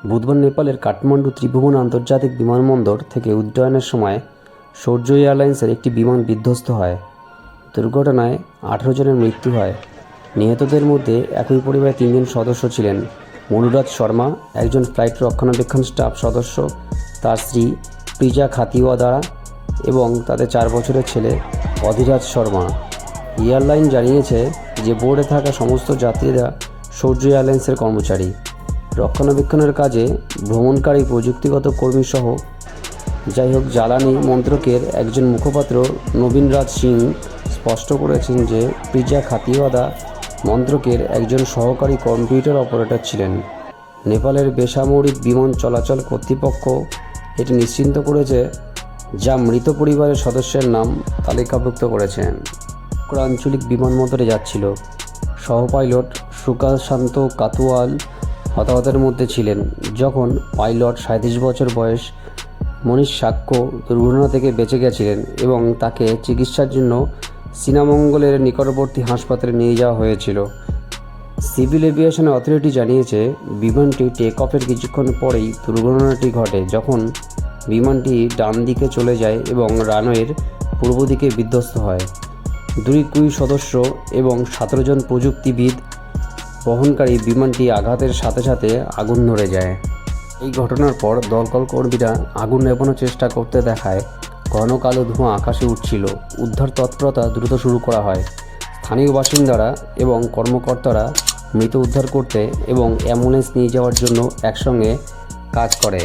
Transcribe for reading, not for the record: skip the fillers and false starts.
বুধবার নেপালের কাঠমান্ডু ত্রিভুবন আন্তর্জাতিক বিমানবন্দর থেকে উড্ডয়নের সময় সূর্য এয়ারলাইন্সের একটি বিমান বিধ্বস্ত হয়। দুর্ঘটনায় 18 জনের মৃত্যু হয়। নিহতদের মধ্যে একই পরিবারের 3 জন সদস্য ছিলেন। মনুরাজ শর্মা, একজন ফ্লাইট রক্ষণাবেক্ষণ স্টাফ সদস্য, তার স্ত্রী প্রিজা খাতিওয়াদা এবং তাদের 4 বছরের ছেলে অধিরাজ শর্মা। এয়ারলাইন জানিয়েছে যে বোর্ডে থাকা সমস্ত যাত্রীরা সূর্য এয়ারলাইন্সের কর্মচারী। রক্ষণাবেক্ষণের কাজে ভ্রমণকারী প্রযুক্তিগত কর্মী সহ। যাই হোক, জ্বালানি মন্ত্রকের একজন মুখপাত্র নবীন রাজ সিং স্পষ্ট করেছেন যে প্রিজা খাতিওয়াদা মন্ত্রকের একজন সহকারী কম্পিউটার অপারেটর ছিলেন। নেপালের বেসামরিক বিমান চলাচল কর্তৃপক্ষ এটি নিশ্চিত করেছে, যা মৃত পরিবারের সদস্যের নাম তালিকাভুক্ত করেছেন। আঞ্চলিক বিমানবন্দরে যাচ্ছিল। সহ পাইলট সুকাশান্ত কাতুয়াল হতাহতের মধ্যে ছিলেন, যখন পাইলট 37 বছর বয়স মনীষ সাক্ষ্য দুর্ঘটনা থেকে বেঁচে গেছিলেন এবং তাকে চিকিৎসার জন্য সিনামঙ্গলের নিকটবর্তী হাসপাতালে নিয়ে যাওয়া হয়েছিল। সিভিল এভিয়েশন অথরিটি জানিয়েছে বিমানটি টেক অফের কিছুক্ষণ পরেই দুর্ঘটনাটি ঘটে, যখন বিমানটি ডান দিকে চলে যায় এবং রানওয়ের পূর্ব দিকে বিধ্বস্ত হয়। 2 ক্রু সদস্য এবং 17 জন প্রযুক্তিবিদ বহনকারী বিমানটি আঘাতের সাথে সাথে আগুন ধরে যায়। এই ঘটনার পর দমকল কর্মীরা আগুন নেভানোর চেষ্টা করতে দেখায় ঘন কালো ধোঁয়া আকাশে উঠছিল। উদ্ধার তৎপরতা দ্রুত শুরু করা হয়। স্থানীয় বাসিন্দারা এবং কর্মকর্তারা মৃত উদ্ধার করতে এবং অ্যাম্বুলেন্স নিয়ে যাওয়ার জন্য একসঙ্গে কাজ করে।